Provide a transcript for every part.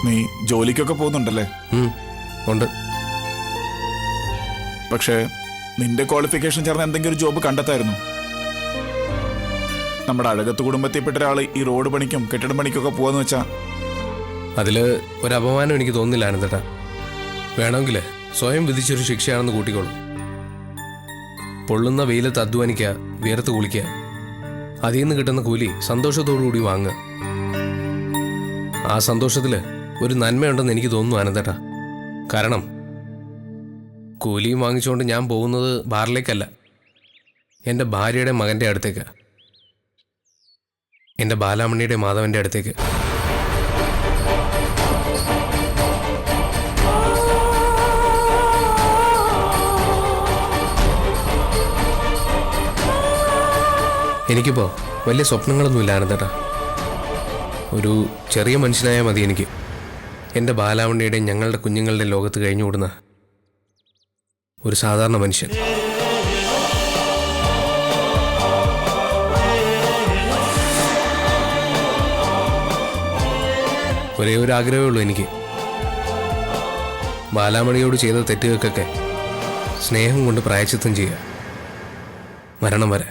നീ ജോലിക്കൊക്കെ പോകുന്നുണ്ടല്ലേ? ഉണ്ട്. പക്ഷേ നിന്റെ ക്വാളിഫിക്കേഷൻ ചേർന്ന് എന്തെങ്കിലും ഒരു ജോബ് കണ്ടെത്തായിരുന്നു. നമ്മുടെ അഴകത്ത് കുടുംബത്തിൽപ്പെട്ട ഒരാൾ ഈ റോഡ് പണിക്കും കെട്ടിടം പണിക്കൊക്കെ പോവാന്ന് വെച്ചാ അതിൽ ഒരു അപമാനം എനിക്ക് തോന്നുന്നില്ല ആനന്ദേട്ടാ. വേണമെങ്കിൽ സ്വയം വിധിച്ചൊരു ശിക്ഷയാണെന്ന് കൂട്ടിക്കോളൂ. പൊള്ളുന്ന വെയിലത്ത് അധ്വാനിക്കുക, വിയർത്ത് കുളിക്കുക, അതിൽ നിന്ന് കിട്ടുന്ന കൂലി സന്തോഷത്തോടുകൂടി വാങ്ങുക. ആ സന്തോഷത്തിൽ ഒരു നന്മയുണ്ടെന്ന് എനിക്ക് തോന്നുന്നു ആനന്ദേട്ടാ. കാരണം കൂലിയും വാങ്ങിച്ചുകൊണ്ട് ഞാൻ പോകുന്നത് ബാറിലേക്കല്ല, എൻ്റെ ഭാര്യയുടെ മകൻ്റെ അടുത്തേക്ക്, എൻ്റെ ബാലാമണിയുടെ മാധവൻ്റെ അടുത്തേക്ക്. എനിക്കിപ്പോൾ വലിയ സ്വപ്നങ്ങളൊന്നുമില്ല ആനന്ദേട്ടാ. ഒരു ചെറിയ മനുഷ്യനായാൽ മതി എനിക്ക്. എൻ്റെ ബാലാമണിയുടെയും ഞങ്ങളുടെ കുഞ്ഞുങ്ങളുടെ ലോകത്ത് കഴിഞ്ഞുകൂടുന്ന ഒരു സാധാരണ മനുഷ്യൻ. ഒരേ ഒരു ആഗ്രഹമേ ഉള്ളൂ എനിക്ക്. ബാലാമണിയോട് ചെയ്ത തെറ്റുകൾക്കൊക്കെ സ്നേഹം കൊണ്ട് പ്രായശ്ചിത്തം ചെയ്യുക, മരണം വരെ.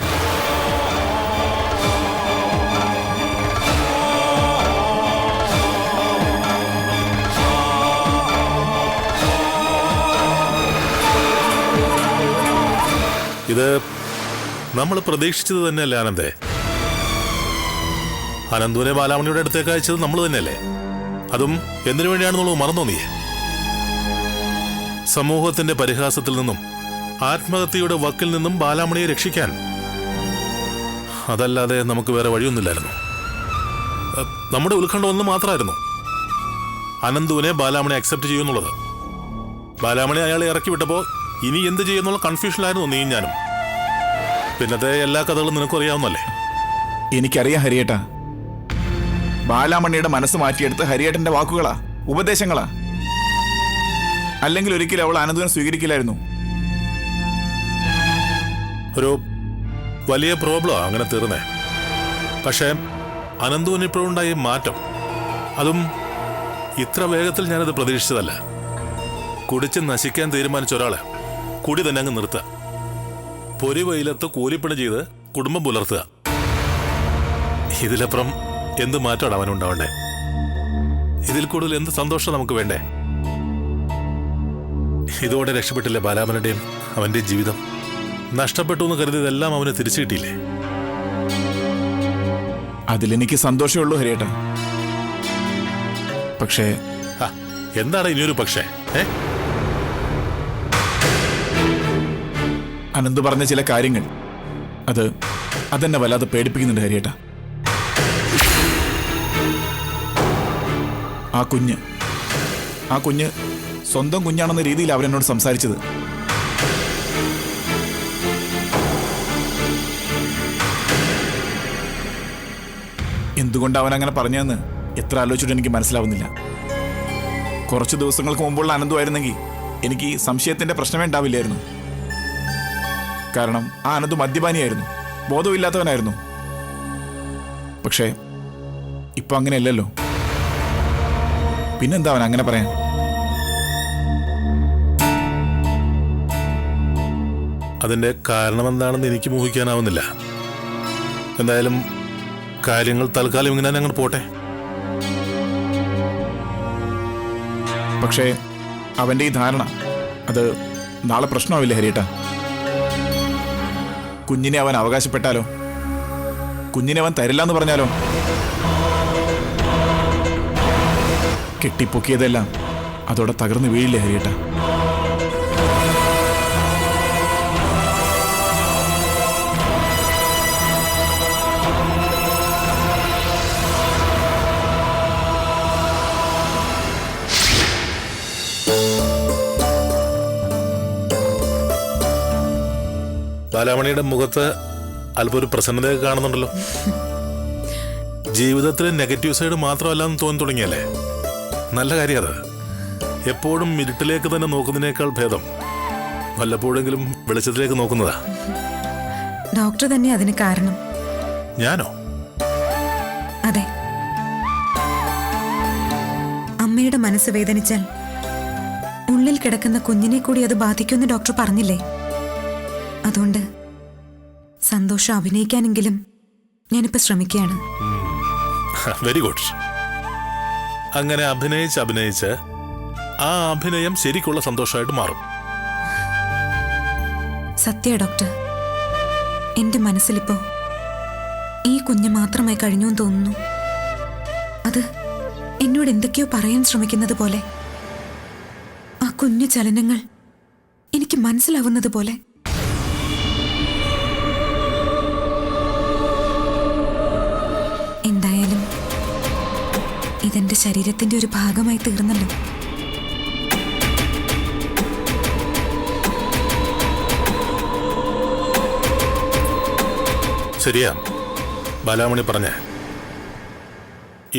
ഇത് നമ്മൾ പ്രതീക്ഷിച്ചത് തന്നെയല്ലേ ആനന്ദേ? അനന്തുവിനെ ബാലാമണിയുടെ അടുത്തേക്ക് അയച്ചത് നമ്മൾ തന്നെയല്ലേ? അതും എന്തിനു വേണ്ടിയാണെന്നുള്ളത് മറന്നോ നീ? സമൂഹത്തിന്റെ പരിഹാസത്തിൽ നിന്നും ആത്മഹത്യയുടെ വക്കിൽ നിന്നും ബാലാമണിയെ രക്ഷിക്കാൻ. അതല്ലാതെ നമുക്ക് വേറെ വഴിയൊന്നുമില്ലായിരുന്നു. നമ്മുടെ ഉത്കണ്ഠ ഒന്ന് മാത്രമായിരുന്നു, അനന്തുവിനെ ബാലാമണി അക്സെപ്റ്റ് ചെയ്യുന്നുള്ളത്. ബാലാമണി അയാളെ ഇറക്കി വിട്ടപ്പോൾ ഇനി എന്ത് ചെയ്യുന്നുള്ള കൺഫ്യൂഷനിലായിരുന്നു നീയും ഞാനും. പിന്നത്തെ എല്ലാ കഥകളും നിനക്കും അറിയാവുന്നല്ലേ? എനിക്കറിയാം ഹരിയേട്ടാ. ബാലാമണിയുടെ മനസ്സ് മാറ്റിയെടുത്ത് ഹരിയേട്ടന്റെ വാക്കുകളാ, ഉപദേശങ്ങളാ. അല്ലെങ്കിൽ ഒരിക്കലും അവൾ അനന്തുവിനെ സ്വീകരിക്കില്ലായിരുന്നു. ഒരു വലിയ പ്രോബ്ലം അങ്ങനെ തീർന്നേ. പക്ഷേ അനന്തുവിന് ഇപ്പോഴുണ്ടായ മാറ്റം, അതും ഇത്ര വേഗത്തിൽ ഞാനത് പ്രതീക്ഷിച്ചതല്ല. കുടിച്ച് നശിക്കാൻ തീരുമാനിച്ച ഒരാളെ കുടി തന്നെ അങ്ങ് നിർത്തുക, പൊരി വെയിലത്ത് കൂലിപ്പണി ചെയ്ത് കുടുംബം പുലർത്തുക. ഇതിലപ്പുറം എന്ത് മാറ്റമാണ് അവനുണ്ടാവണ്ടേ? ഇതിൽ കൂടുതൽ എന്ത് സന്തോഷം നമുക്ക് വേണ്ടേ? ഇതോടെ രക്ഷപ്പെട്ടില്ലേ ബാലാമനുടെയും അവന്റെ ജീവിതം? നഷ്ടപ്പെട്ടു എന്ന് കരുതിയതെല്ലാം അവന് തിരിച്ചു കിട്ടിയില്ലേ? അതിലെനിക്ക് സന്തോഷമേ ഉള്ളൂ ഹരിയേട്ടാ. പക്ഷേ എന്താണ് ഇനിയൊരു പക്ഷേ? അനന്ത് പറഞ്ഞ ചില കാര്യങ്ങൾ അതെന്നെ വല്ലാതെ പേടിപ്പിക്കുന്നുണ്ട് ഹരിയേട്ടാ. ആ കുഞ്ഞ് സ്വന്തം കുഞ്ഞാണെന്ന രീതിയിൽ അവരെന്നോട് സംസാരിച്ചത്. എന്തുകൊണ്ട് അവൻ അങ്ങനെ പറഞ്ഞതെന്ന് എത്ര ആലോചിച്ചിട്ട് എനിക്ക് മനസ്സിലാവുന്നില്ല. കുറച്ച് ദിവസങ്ങൾക്ക് മുമ്പുള്ള അനന്തുമായിരുന്നെങ്കിൽ എനിക്ക് സംശയത്തിന്റെ പ്രശ്നമേ ഉണ്ടാവില്ലായിരുന്നു. കാരണം ആ അനന്തു മദ്യപാനിയായിരുന്നു, ബോധമില്ലാത്തവനായിരുന്നു. പക്ഷേ ഇപ്പൊ അങ്ങനെയല്ലല്ലോ. പിന്നെന്താ അവൻ അങ്ങനെ പറയാൻ? അതിന്റെ കാരണം എന്താണെന്ന് എനിക്ക് ഊഹിക്കാനാവുന്നില്ല. എന്തായാലും കാര്യങ്ങൾ തൽക്കാലം ഇങ്ങനെ അങ്ങോട്ട് പോട്ടെ. പക്ഷേ അവന്റെ ഈ ധാരണ അത് നാളെ പ്രശ്നമാവില്ല ഹരിയേട്ടാ. കുഞ്ഞിനെ അവൻ അവകാശപ്പെട്ടാലോ, കുഞ്ഞിനെ അവൻ തരില്ല എന്ന് പറഞ്ഞാലോ? കെട്ടിപ്പൊക്കിയതെല്ലാം അതോടെ തകർന്നു വീഴില്ലേ ഹരിയേട്ടാ? ബാലാമണിയുടെ മുഖത്ത് അല്പം ഒരു പ്രസന്നതയൊക്കെ കാണുന്നുണ്ടല്ലോ. ജീവിതത്തിലെ നെഗറ്റീവ് സൈഡ് മാത്രമല്ല എന്ന് തോന്നി തുടങ്ങിയല്ലേ? നല്ല കാര്യം അത്. എപ്പോഴും ഇരുട്ടിലേക്ക് തന്നെ നോക്കുന്നതിനേക്കാൾ ഭേദം വല്ലപ്പോഴെങ്കിലും വെളിച്ചത്തിലേക്ക് നോക്കുന്നതാ. ഡോക്ടർ തന്നെ അതിന് കാരണം. ഞാനോ? അതെ, അമ്മയുടെ അമ്മയുടെ മനസ്സ് വേദനിച്ചാൽ ഉള്ളിൽ കിടക്കുന്ന കുഞ്ഞിനെ കൂടി അത് ബാധിക്കുമെന്ന് ഡോക്ടർ പറഞ്ഞില്ലേ? അതുകൊണ്ട് സന്തോഷം അഭിനയിക്കാനെങ്കിലും ഞാനിപ്പോ ശ്രമിക്കുകയാണ്. Very good. അങ്ങനെ അഭിനയിച്ച് ആ അഭിനയം ശരിക്കുള്ള സന്തോഷമായിട്ട് മാറും. സത്യ ഡോക്ടർ, എന്റെ മനസ്സിലിപ്പോ ഈ കുഞ്ഞ് മാത്രമായി കഴിഞ്ഞു തോന്നുന്നു. അത് എന്നോട് എന്തൊക്കെയോ പറയാൻ ശ്രമിക്കുന്നത് പോലെ, ആ കുഞ്ഞു ചലനങ്ങൾ എനിക്ക് മനസ്സിലാവുന്നത് പോലെ. എന്തായാലും ഇതെന്റെ ശരീരത്തിന്റെ ഒരു ഭാഗമായി തീർന്നല്ലോ. ശരിയാ ബാലാമണി പറഞ്ഞേ.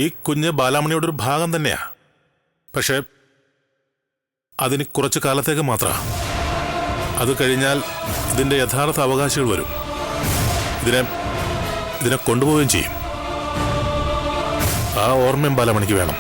ഈ കുഞ്ഞ് ബാലാമണിയുടെ ഒരു ഭാഗം തന്നെയാ. പക്ഷെ അതിന് കുറച്ചു കാലത്തേക്ക് മാത്രമാ. അത് കഴിഞ്ഞാൽ ഇതിന്റെ യഥാർത്ഥ അവകാശികൾ വരും. ഇതിനെ കൊണ്ടുപോവുകയും ചെയ്യും. ആ ഓർമ്മയും ബാലാമണിക്ക് വേണം.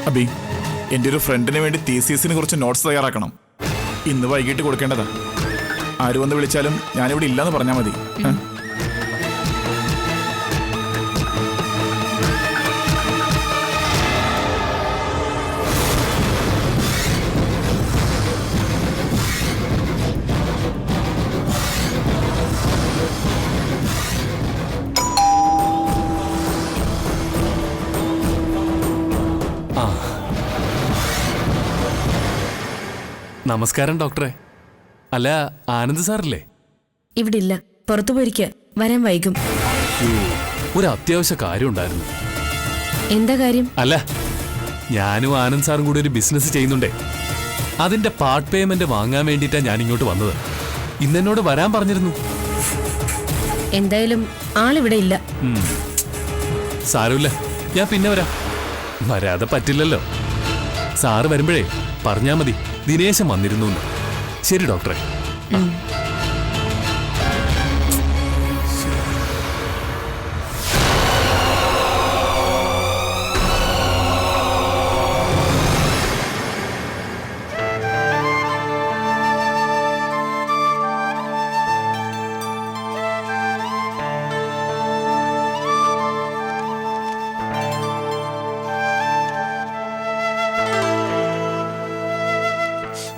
അബി, എൻ്റെ ഒരു ഫ്രണ്ടിന് വേണ്ടി തീസിസിന് കുറച്ച് നോട്ട്സ് തയ്യാറാക്കണം. ഇന്ന് വൈകിട്ട് കൊടുക്കേണ്ടതാ. ആര് വന്ന് വിളിച്ചാലും ഞാനിവിടെ ഇല്ലാന്ന് പറഞ്ഞാൽ മതി. നമസ്കാരം ഡോക്ടറെ. അല്ല, ആനന്ദ് സാറല്ലേ? ഇവിടെ ഇല്ല, പുറത്തു പോയിരിക്കുക. വരാൻ വൈകും. ഒരു അത്യാവശ്യ കാര്യം ഉണ്ടായിരുന്നു. എന്താ കാര്യം? അല്ല, ഞാനും ആനന്ദ് സാറും കൂടി ഒരു ബിസിനസ് ചെയ്യുന്നുണ്ടേ. അതിന്റെ പാർട്ട് പേയ്മെന്റ് വാങ്ങാൻ വേണ്ടിയിട്ടാണ് ഞാൻ ഇങ്ങോട്ട് വന്നത്. ഇന്നെന്നോട് വരാൻ പറഞ്ഞിരുന്നു. എന്തായാലും ആളിവിടെ ഇല്ല. സാരമില്ല, ഞാൻ പിന്നെ വരാം. വരാതെ പറ്റില്ലല്ലോ. സാറ് വരുമ്പോഴേ പറഞ്ഞാ മതി ദിനേശൻ വന്നിരുന്നു. ശരി ഡോക്ടറെ.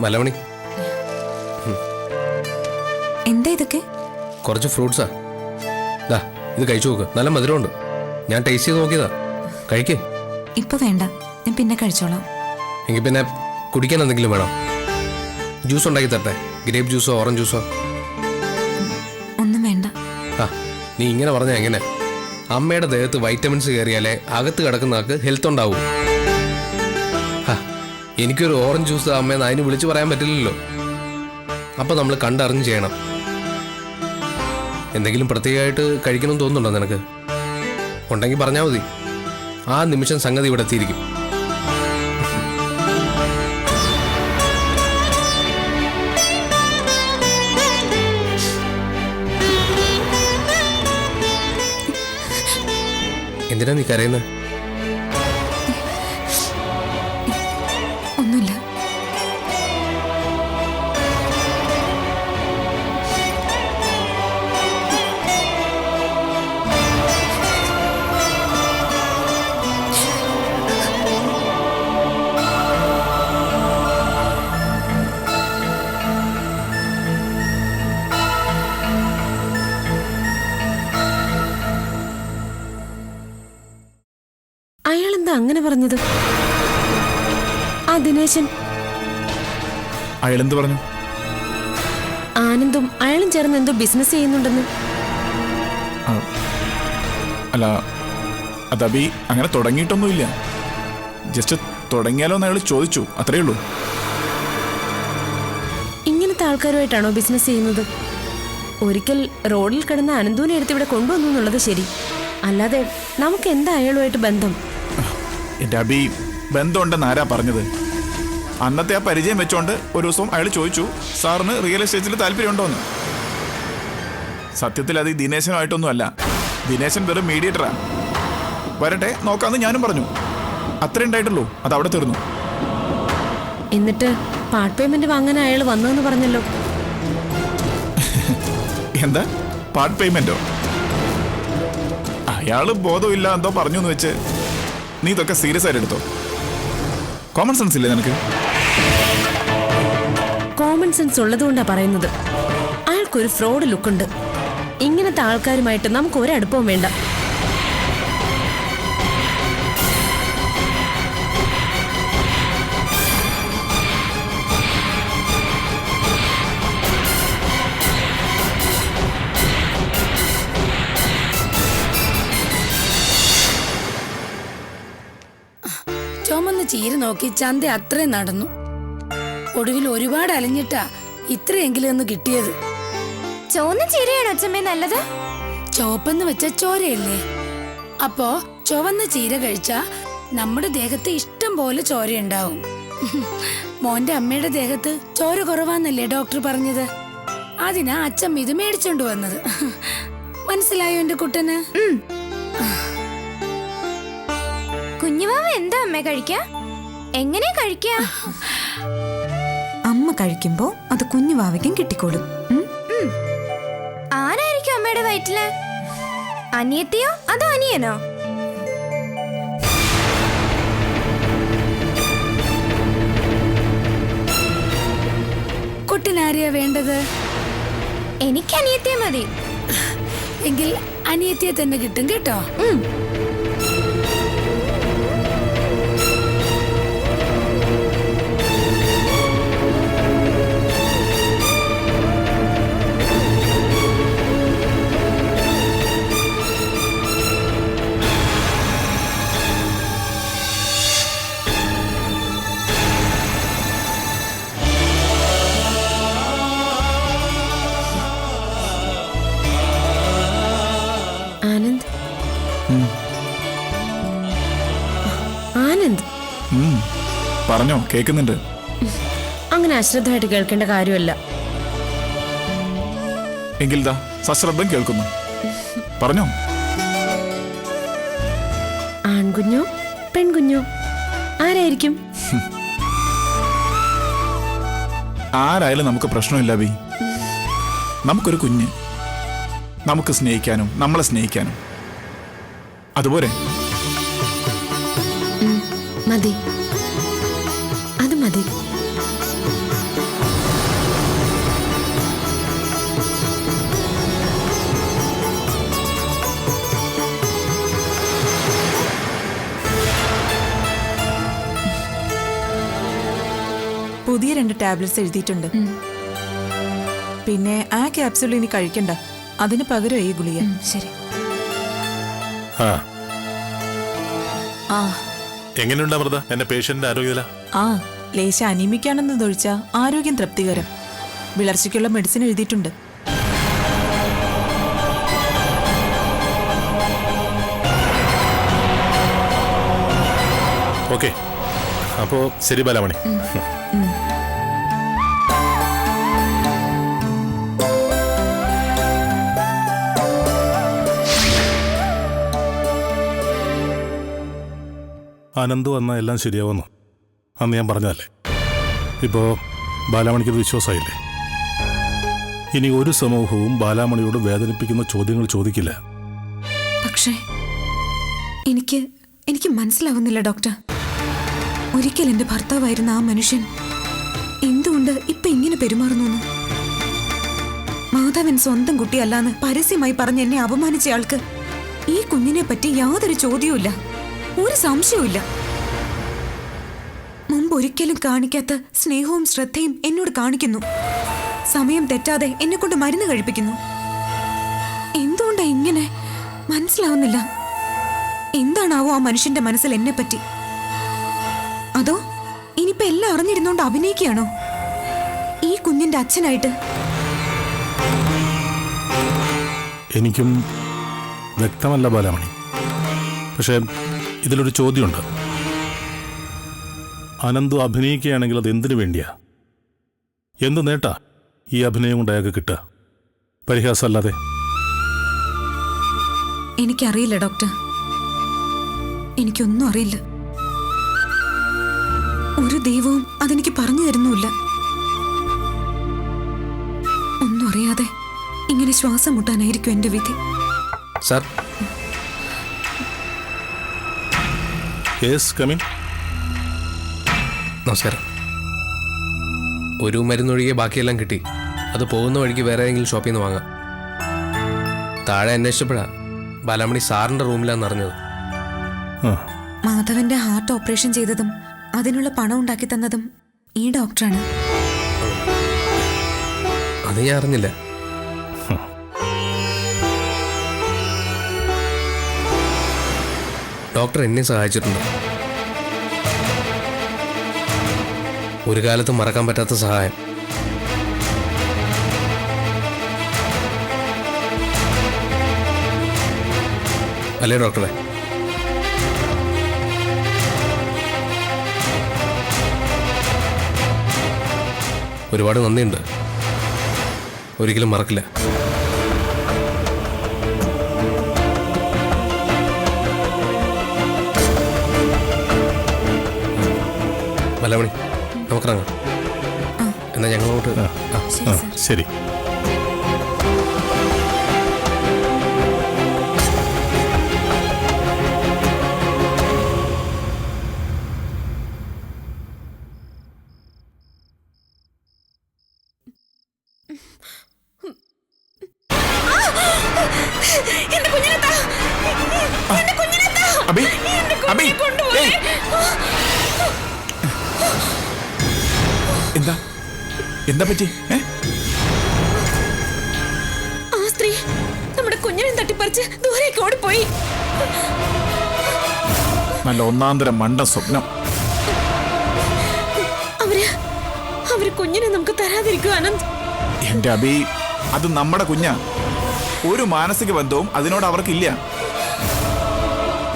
മലമണി, എന്താ ഇതൊക്കെ? കുറച്ച് ഫ്രൂട്ട്സാ. ദാ ഇത് കഴിച്ചു നോക്ക്, നല്ല മധുരമുണ്ട്. ഞാൻ ടേസ്റ്റ് ചെയ്ത് നോക്കിയതാ. കഴിക്കേ. ഇപ്പൊ വേണ്ട, ഞാൻ പിന്നെ കഴിച്ചോളാം. എങ്കിൽ പിന്നെ കുടിക്കാൻ എന്തെങ്കിലും വേണം? ജ്യൂസ് ഉണ്ടാക്കി തരട്ടെ? ഗ്രേപ്പ് ജ്യൂസോ ഓറഞ്ച് ജ്യൂസോ? ഒന്നും വേണ്ട. ആ, നീ ഇങ്ങനെ പറഞ്ഞാൽ എങ്ങനെ? അമ്മയുടെ ദേഹത്ത് വൈറ്റമിൻസ് കയറിയാലേ അകത്ത് കിടക്കുന്ന ആൾക്ക് ഹെൽത്ത് ഉണ്ടാവും. എനിക്കൊരു ഓറഞ്ച് ജ്യൂസ് അമ്മയെന്ന് അതിന് വിളിച്ചു പറയാൻ പറ്റില്ലല്ലോ. അപ്പം നമ്മൾ കണ്ടറിഞ്ഞ് ചെയ്യണം. എന്തെങ്കിലും പ്രത്യേകമായിട്ട് കഴിക്കണമെന്ന് തോന്നുന്നുണ്ടോ നിനക്ക്? ഉണ്ടെങ്കിൽ പറഞ്ഞാൽ മതി. ആ നിമിഷം സംഗതി ഇവിടെ എത്തിയിരിക്കും. എന്തിനാ നീ കരയുന്നത്? ഒന്നുമില്ല. അയാളെന്താ അങ്ങനെ പറഞ്ഞത്? ആ ദിനേശൻ അയാളെന്ത് പറഞ്ഞു? ആനന്ദും അയാളും ചേർന്ന് എന്തോ ബിസിനസ് ചെയ്യുന്നുണ്ടെന്ന്. ആ, അല്ല അതബി അങ്ങനെ തുടങ്ങിയിട്ടൊന്നുമില്ല. ജസ്റ്റ് തുടങ്ങിയാലോ എന്ന് അയാൾ ചോദിച്ചു, അത്രയേ ഉള്ളൂ. ഇങ്ങനത്തെ ആൾക്കാരുമായിട്ടാണോ ബിസിനസ് ചെയ്യുന്നത്? ഒരിക്കൽ റോഡിൽ കിടന്ന അനന്തുവിനെ എടുത്ത് ഇവിടെ കൊണ്ടുവന്നു എന്നുള്ളത് ശരി. അല്ലാതെ നമുക്ക് എന്താ അയാളുമായിട്ട് ബന്ധം? എൻ്റെ അബി ബന്ധമുണ്ടെന്ന് ആരാ പറഞ്ഞത്? അന്നത്തെ ആ പരിചയം വെച്ചോണ്ട് ഒരു ദിവസം അയാൾ ചോദിച്ചു, സാറിന് റിയൽ എസ്റ്റേറ്റിൽ താല്പര്യമുണ്ടോന്ന്. സത്യത്തിൽ അത് ഈ ദിനേശനുമായിട്ടൊന്നും അല്ല. ദിനേശൻ വെറും മീഡിയേറ്ററാ. വരട്ടെ നോക്കാന്ന് ഞാനും പറഞ്ഞു. അത്രേ ഉണ്ടായിട്ടുള്ളൂ. അത് അവിടെ തീർന്നു. എന്നിട്ട് പാർട്ട് പേയ്മെന്റ് വാങ്ങാൻ അയാൾ വന്നതെന്ന് പറഞ്ഞല്ലോ. എന്താ പാർട്ട് പേയ്മെന്റോ? അയാള് ബോധമില്ല എന്തോ പറഞ്ഞു എന്ന് വെച്ച് നീ ഇതൊക്കെ സീരിയസ് ആയിട്ട് എടുത്തോ? കോമൺ സെൻസ് ഇല്ലേ നിനക്ക്? കോമൺ സെൻസ് ഉള്ളതുകൊണ്ടാ പറയുന്നത്. അയാൾക്കൊരു ഫ്രോഡ് ലുക്കുണ്ട്. ഇങ്ങനത്തെ ആൾക്കാരുമായിട്ട് നമുക്ക് ഒരടുപ്പവും വേണ്ട. ചുമന്ന് ചീര നോക്കി ചന്ത അത്രയും നടന്നു. ഒടുവിൽ ഒരുപാട് അലഞ്ഞിട്ടാ ഇത്രയെങ്കിലും ഒന്ന് കിട്ടിയത്. ചുവന്ന ചീരയാണോ അച്ഛമ്മേ നല്ലത്? ചുവപ്പെന്ന് വെച്ച ചോരയല്ലേ? അപ്പോ ചുവന്ന ചീര കഴിച്ചാ നമ്മുടെ ദേഹത്ത് ഇഷ്ടം പോലെ ചോരയുണ്ടാവും. മോന്റെ അമ്മയുടെ ദേഹത്ത് ചോര കുറവാന്നല്ലേ ഡോക്ടർ പറഞ്ഞത്? അതിനാ അച്ഛമ്മ ഇത് മേടിച്ചോണ്ട് വന്നത്. മനസ്സിലായോ എന്റെ കുട്ടന്? കുഞ്ഞുവാവ എന്താ അമ്മ കഴിക്ക? എങ്ങനെ കഴിക്ക? അമ്മ കഴിക്കുമ്പോ അത് കുഞ്ഞു വാവയ്ക്കും കിട്ടിക്കോളും. ആരായിരിക്കും അമ്മയുടെ വയറ്റില്? അനിയത്തിയോ അതോ അനിയനോ? കുട്ടനാരെയാ വേണ്ടത്? എനിക്ക് അനിയത്തിയെ മതി. എങ്കിൽ അനിയത്തിയെ തന്നെ കിട്ടും കേട്ടോ. ആനന്ദ്, ആനന്ദ്, പറഞ്ഞോ, കേൾക്കുന്നുണ്ട്. അങ്ങനെ അശ്രദ്ധമായിട്ട് കേൾക്കേണ്ട കാര്യമല്ല. എങ്കിൽ ദാ സശ്രദ്ധം കേൾക്കുന്നു. പറഞ്ഞോ. ആൺകുഞ്ഞോ പെൺകുഞ്ഞോ ആരായിരിക്കും? ആരായാലും നമുക്ക് പ്രശ്നമില്ല ബി. നമുക്കൊരു കുഞ്ഞ്, നമുക്ക് സ്നേഹിക്കാനും നമ്മളെ സ്നേഹിക്കാനും. അതുപോലെ മതി, അത് മതി. പുതിയ 2 ടാബ്ലറ്റ്സ് എഴുതിയിട്ടുണ്ട്. പിന്നെ ആ ക്യാപ്സ്യൂൾ ഇനി കഴിക്കണ്ട. അതിന് പകരം ഈ ഗുളിക. ശരി. ആ ആ എങ്ങനെയുണ്ട് അമൃത എന്റെ പേഷ്യന്റിന്റെ ആരോഗ്യനില? ആ ലേശ അനീമിക്കാണെന്ന് തൊഴിച്ചാ ആരോഗ്യം തൃപ്തികരം. വിളർച്ചയ്ക്കുള്ള മെഡിസിൻ എഴുതിയിട്ടുണ്ട്. ഓക്കെ, അപ്പോ ശരി ബാലാമണി. അനന്ത് വന്നാൽ എല്ലാം ശരിയാവുന്നു അന്ന് ഞാൻ പറഞ്ഞതല്ലേ. ഇപ്പോൾ ബാലാമണിക്കത് വിശ്വാസമായില്ലേ? ഇനി ഒരു സമൂഹവും ബാലാമണിയോട് വേദനിപ്പിക്കുന്ന ചോദ്യങ്ങൾ ചോദിക്കില്ല. പക്ഷേ എനിക്ക് മനസ്സിലാവുന്നില്ല ഡോക്ടർ. ഒരിക്കൽ എന്റെ ഭർത്താവായിരുന്ന ആ മനുഷ്യൻ എന്തുകൊണ്ട് ഇപ്പൊ ഇങ്ങനെ പെരുമാറുന്നു? മാധവൻ സ്വന്തം കുട്ടിയല്ലാന്ന് പരസ്യമായി പറഞ്ഞ് എന്നെ അപമാനിച്ച ആൾക്ക് ഈ കുഞ്ഞിനെ പറ്റി യാതൊരു ചോദ്യവുമില്ല, ഒരു സംശയവുമില്ല. മുമ്പ് ഒരിക്കലും കാണിക്കാത്ത സ്നേഹവും ശ്രദ്ധയും എന്നോട് കാണിക്കുന്നു. സമയം തെറ്റാതെ എന്നെ കൊണ്ട് മരുന്ന് കഴിപ്പിക്കുന്നു. എന്തുകൊണ്ടാ ഇങ്ങനെ? മനസ്സിലാവുന്നില്ല. എന്താണാവോ ആ മനുഷ്യന്റെ മനസ്സിൽ എന്നെ പറ്റി? അതോ ഇനിയിപ്പോ എല്ലാം അറിഞ്ഞിരുന്നോണ്ട് അഭിനയിക്കുകയാണോ ഈ കുഞ്ഞിന്റെ അച്ഛനായിട്ട്? എനിക്കും വ്യക്തമല്ല ബാലാമണി. പക്ഷേ ഇതിലൊരു ചോദ്യമുണ്ട്. അനന്തു അഭിനയിക്കുകയാണെങ്കിൽ അത് എന്തിനു വേണ്ടിയാ? എന്ത് നേട്ടാ ഈ അഭിനയം കൊണ്ട് അയാൾക്ക് കിട്ടുക? പരിഹാസമല്ലാതെ. എനിക്കറിയില്ല ഡോക്ടർ, എനിക്കൊന്നും അറിയില്ല. ഒരു ദൈവവും അതെനിക്ക് പറഞ്ഞു തരുന്നുമില്ല. ഒന്നും അറിയാതെ ഇങ്ങനെ ശ്വാസം മുട്ടാനായിരിക്കും എന്റെ വിധി. Sir, yes come in. നമസ്കാരം. ഒരു മരുന്നൊഴികെ ബാക്കിയെല്ലാം കിട്ടി. അത് പോകുന്ന വഴിക്ക് വേറെ ഏതെങ്കിലും ഷോപ്പിൽ നിന്ന് വാങ്ങാം. താഴെ അന്വേഷിച്ചപ്പോഴാ ബാലാമണി സാറിൻ്റെ റൂമിലാന്ന് അറിഞ്ഞത്. മാധവന്റെ ഹാർട്ട് ഓപ്പറേഷൻ ചെയ്തതും അതിനുള്ള പണം ഉണ്ടാക്കി തന്നതും ഈ ഡോക്ടറാണ്. അത് ഞാൻ അറിഞ്ഞില്ല. ഡോക്ടർ എന്നെ സഹായിച്ചിട്ടുണ്ട്. ഒരു കാലത്തും മറക്കാൻ പറ്റാത്ത സഹായം. അല്ലേ ഡോക്ടറെ? ഒരുപാട് നന്ദിയുണ്ട്. ഒരിക്കലും മറക്കില്ല. ബാലാമണി, നമുക്കിറങ്ങാം. എന്നാ ഞങ്ങളോട്ട്. ശരി. അബി, അബി, ഏയ്. എന്താ എന്താ പറ്റി? ആ സ്ത്രീ നമ്മുടെ കുഞ്ഞിനെ തട്ടിപ്പറിച്ച് ദൂരേക്ക് ഓടിപ്പോയി. നല്ല ഒന്നാന്തരം മണ്ട സ്വപ്നം. അവര് കുഞ്ഞിനെ നമുക്ക് തരാതിരിക്കും അനന്ത്. എന്റെ അബി, അത് നമ്മുടെ കുഞ്ഞാ. ഒരു മാനസിക ബന്ധവും അതിനോട് അവർക്കില്ല.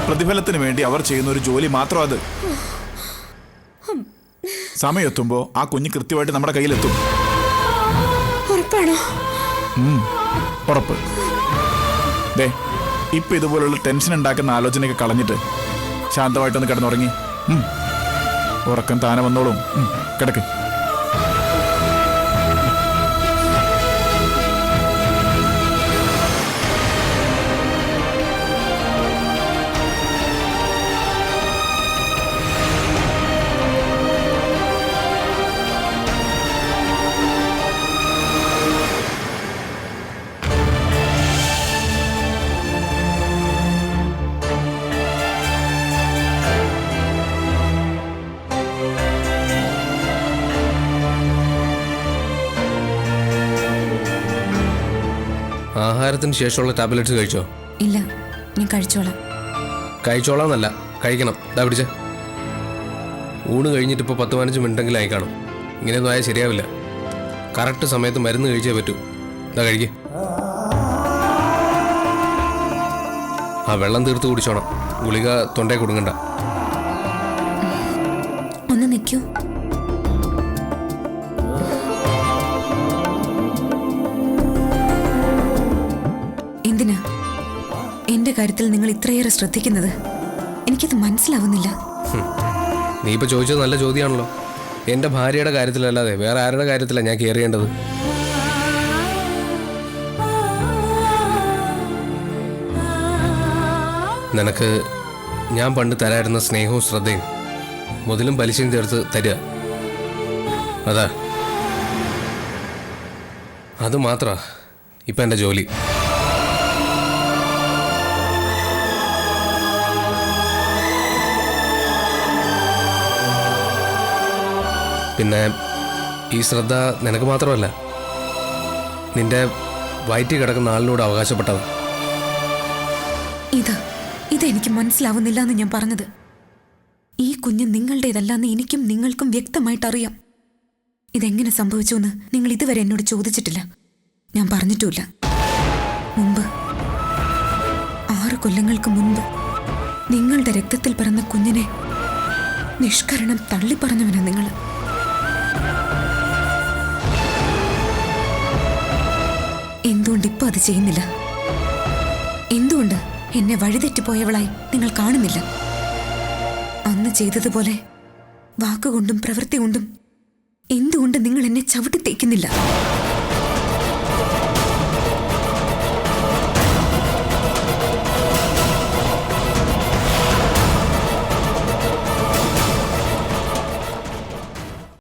പ്രതിഫലത്തിന് വേണ്ടി അവർ ചെയ്യുന്ന ഒരു ജോലി മാത്രം അത്. സമയമെത്തുമ്പോ ആ കുഞ്ഞ് കൃത്യമായിട്ട് നമ്മുടെ കയ്യിലെത്തും. ഉറപ്പാണോ? ഉറപ്പ്. ദേ, ഇപ്പൊ ഇതുപോലുള്ള ടെൻഷൻ ഉണ്ടാക്കുന്ന ആലോചനയൊക്കെ കളഞ്ഞിട്ട് ശാന്തമായിട്ടൊന്ന് കിടന്നുറങ്ങി. ഉറക്കം താനെ വന്നോളും. കിടക്ക്. ആഹാരത്തിന് ശേഷമുള്ള ടാബ്ലറ്റ്സ് കഴിച്ചോ? ഇല്ല, ഞാൻ കഴിച്ചോളാം. കഴിച്ചോളാന്നല്ല, കഴിക്കണം. ഇതാ പിടിച്ച. ഊണ് കഴിഞ്ഞിട്ട് ഇപ്പോൾ 10-15 മിനിറ്റെങ്കിലും ആയി കാണും. ഇങ്ങനെയൊന്നും ആയാൽ ശരിയാവില്ല. കറക്റ്റ് സമയത്ത് മരുന്ന് കഴിച്ചേ പറ്റൂ. ഇതാ കഴിക്കുക. ആ വെള്ളം തീർത്ത് കുടിച്ചോണം. ഗുളിക തൊണ്ടേ കൊടുങ്ങണ്ട. ഒന്ന് നിൽക്കൂ. എന്തിനാ എന്റെ കാര്യത്തിൽ നിങ്ങൾ ഇത്രയേറെ ശ്രദ്ധിക്കുന്നത്? എനിക്കത് മനസ്സിലാവുന്നില്ല. നീ ഇപ്പൊ ചോദിച്ചത് നല്ല ചോദ്യമാണല്ലോ. എന്റെ ഭാര്യയുടെ കാര്യത്തിലല്ലാതെ വേറെ ആരുടെ കാര്യത്തിലാണ് ഞാൻ കെയർ ചെയ്യേണ്ടത്? നിനക്ക് ഞാൻ പണ്ട് തരായിരുന്ന സ്നേഹവും ശ്രദ്ധയും മുതലും പലിശയും ചേർത്ത് തരിക. അതാ, അത് മാത്രമാ ഇപ്പൊ എൻ്റെ ജോലി. പിന്നെ ഈ ശ്രദ്ധ നിനക്ക് മാത്രമല്ല, നിന്റെ വയറ്റിൽ കിടക്കുന്ന ആളിനോട് അവകാശപ്പെട്ടത്. ഇതെനിക്ക് മനസ്സിലാവുന്നില്ല എന്ന് ഞാൻ പറഞ്ഞത്. ഈ കുഞ്ഞ് നിങ്ങളുടേതല്ലെന്ന് എനിക്കും നിങ്ങൾക്കും വ്യക്തമായിട്ട് അറിയാം. ഇതെങ്ങനെ സംഭവിച്ചു എന്ന് നിങ്ങൾ ഇതുവരെ എന്നോട് ചോദിച്ചിട്ടില്ല, ഞാൻ പറഞ്ഞിട്ടുമില്ല. മുമ്പ് 6 കൊല്ലങ്ങൾക്ക് മുൻപ് നിങ്ങളുടെ രക്തത്തിൽ പിറന്ന കുഞ്ഞിനെ നിഷ്കരണം തള്ളിപ്പറഞ്ഞവനാ നിങ്ങൾ. എന്തുകൊണ്ട് ഇപ്പൊ അത് ചെയ്യുന്നില്ല? എന്തുകൊണ്ട് എന്നെ വഴിതെറ്റിപ്പോയവളായി നിങ്ങൾ കാണുന്നില്ല? അന്ന് ചെയ്തതുപോലെ വാക്കുകൊണ്ടും പ്രവൃത്തി കൊണ്ടും എന്തുകൊണ്ട് നിങ്ങൾ എന്നെ ചവിട്ടി തേക്കുന്നില്ല?